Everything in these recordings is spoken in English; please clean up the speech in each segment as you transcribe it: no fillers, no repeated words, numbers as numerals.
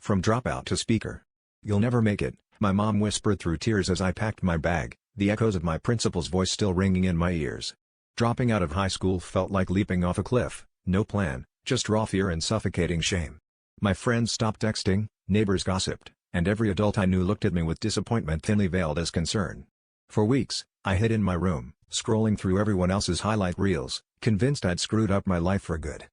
From dropout to speaker. You'll never make it, my mom whispered through tears as I packed my bag, the echoes of my principal's voice still ringing in my ears. Dropping out of high school felt like leaping off a cliff, no plan, just raw fear and suffocating shame. My friends stopped texting, neighbors gossiped, and every adult I knew looked at me with disappointment thinly veiled as concern. For weeks, I hid in my room, scrolling through everyone else's highlight reels, convinced I'd screwed up my life for good.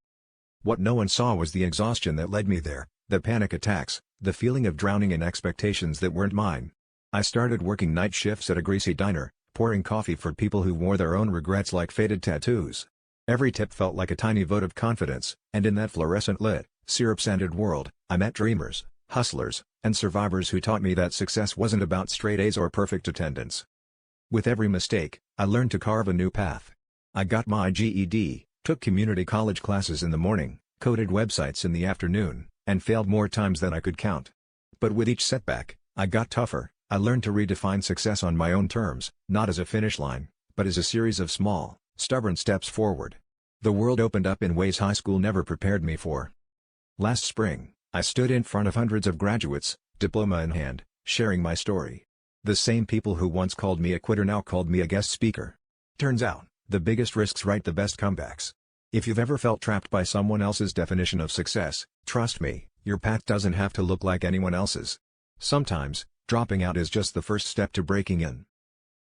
What no one saw was the exhaustion that led me there, the panic attacks, the feeling of drowning in expectations that weren't mine. I started working night shifts at a greasy diner, pouring coffee for people who wore their own regrets like faded tattoos. Every tip felt like a tiny vote of confidence, and in that fluorescent-lit, syrup-scented world, I met dreamers, hustlers, and survivors who taught me that success wasn't about straight A's or perfect attendance. With every mistake, I learned to carve a new path. I got my GED, took community college classes in the morning, coded websites in the afternoon, and failed more times than I could count. But with each setback, I got tougher. I learned to redefine success on my own terms, not as a finish line, but as a series of small, stubborn steps forward. The world opened up in ways high school never prepared me for. Last spring, I stood in front of hundreds of graduates, diploma in hand, sharing my story. The same people who once called me a quitter now called me a guest speaker. Turns out, the biggest risks write the best comebacks. If you've ever felt trapped by someone else's definition of success, trust me, your path doesn't have to look like anyone else's. Sometimes, dropping out is just the first step to breaking in.